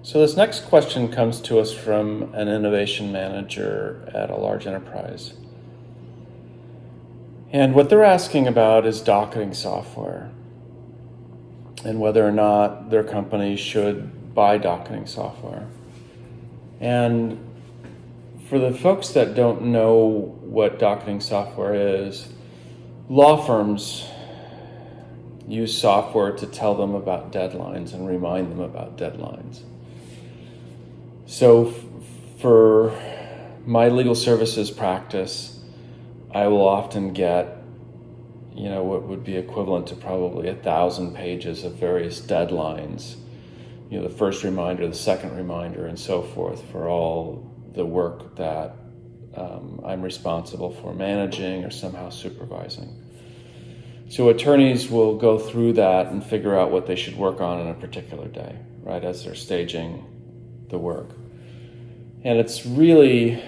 So this next question comes to us from an innovation manager at a large enterprise. And what they're asking about is docketing software and whether or not their company should buy docketing software. And for the folks that don't know what docketing software is, law firms use software to tell them about deadlines and remind them about deadlines. So for my legal services practice, I will often get, what would be equivalent to probably 1,000 pages of various deadlines, the first reminder, the second reminder, and so forth for all the work that I'm responsible for managing or somehow supervising. So attorneys will go through that and figure out what they should work on a particular day, right, as they're staging the work. And it's probably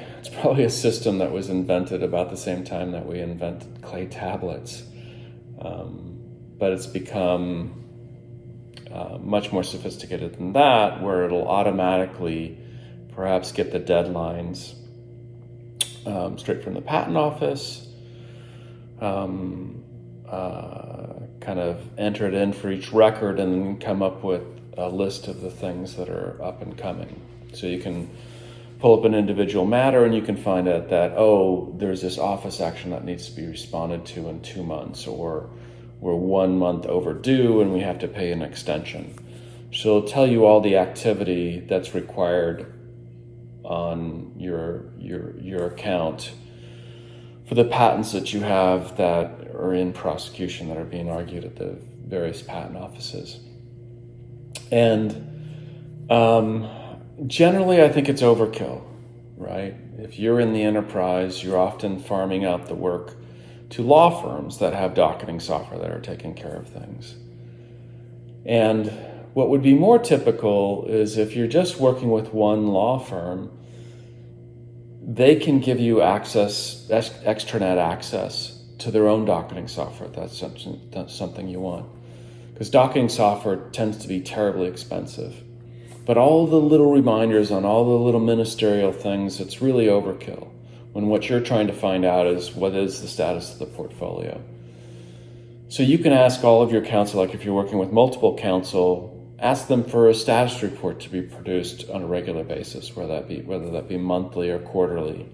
a system that was invented about the same time that we invented clay tablets. But it's become much more sophisticated than that, where it'll automatically perhaps get the deadlines straight from the patent office, kind of enter it in for each record, and then come up with a list of the things that are up and coming. So you can pull up an individual matter and you can find out that, there's this office action that needs to be responded to in 2 months, or we're 1 month overdue and we have to pay an extension. So it'll tell you all the activity that's required on your account for the patents that you have that are in prosecution, that are being argued at the various patent offices. And generally, I think it's overkill, right? If you're in the enterprise, you're often farming out the work to law firms that have docketing software that are taking care of things. And what would be more typical is if you're just working with one law firm, they can give you access, extranet access to their own docketing software. That's something you want. Because docketing software tends to be terribly expensive. But all the little reminders on all the little ministerial things, it's really overkill, when what you're trying to find out is what is the status of the portfolio. So you can ask all of your counsel, like if you're working with multiple counsel, ask them for a status report to be produced on a regular basis, whether that be monthly or quarterly,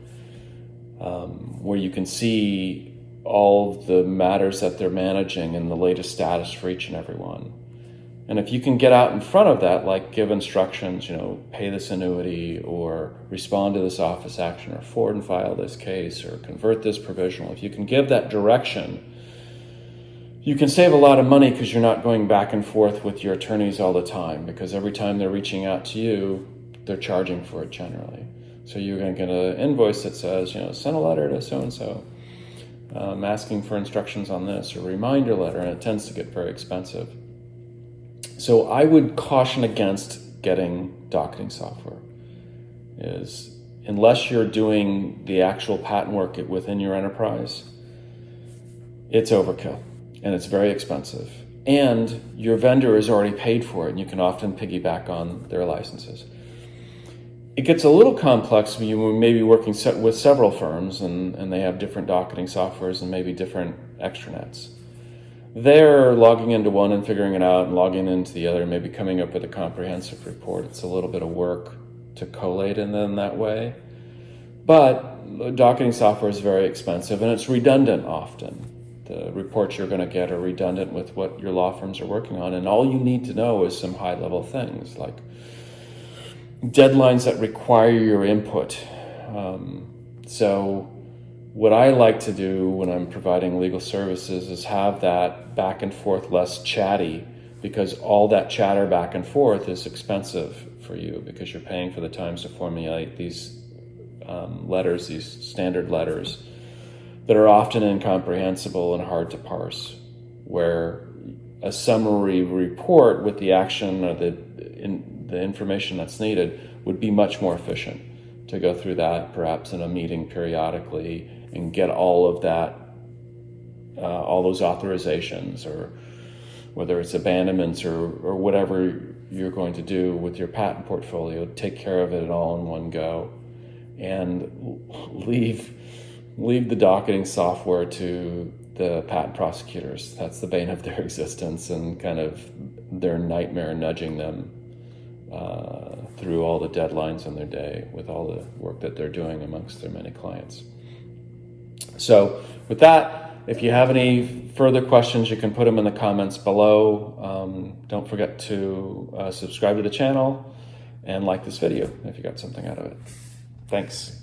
where you can see all the matters that they're managing and the latest status for each and every one. And if you can get out in front of that, like give instructions, pay this annuity, or respond to this office action, or forward and file this case, or convert this provisional, if you can give that direction, you can save a lot of money, because you're not going back and forth with your attorneys all the time, because every time they're reaching out to you, they're charging for it generally. So you're going to get an invoice that says, send a letter to so-and-so, asking for instructions on this, or a reminder letter, and it tends to get very expensive. So I would caution against getting docketing software. Unless you're doing the actual patent work within your enterprise, it's overkill and it's very expensive. And your vendor is already paid for it, and you can often piggyback on their licenses. It gets a little complex when you may be working with several firms and they have different docketing softwares and maybe different extranets. They're logging into one and figuring it out and logging into the other, maybe coming up with a comprehensive report. It's a little bit of work to collate in them that way. But docketing software is very expensive and it's redundant often. The reports you're going to get are redundant with what your law firms are working on, and all you need to know is some high-level things like deadlines that require your input. So what I like to do when I'm providing legal services is have that back and forth less chatty, because all that chatter back and forth is expensive for you, because you're paying for the times to formulate these letters, these standard letters that are often incomprehensible and hard to parse, where a summary report with the action or the information that's needed would be much more efficient to go through that, perhaps in a meeting periodically, and get all of that, all those authorizations, or whether it's abandonments or whatever you're going to do with your patent portfolio, take care of it all in one go, and leave the docketing software to the patent prosecutors. That's the bane of their existence and kind of their nightmare, nudging them through all the deadlines in their day with all the work that they're doing amongst their many clients. So with that, if you have any further questions, you can put them in the comments below. Don't forget to subscribe to the channel and like this video if you got something out of it. Thanks.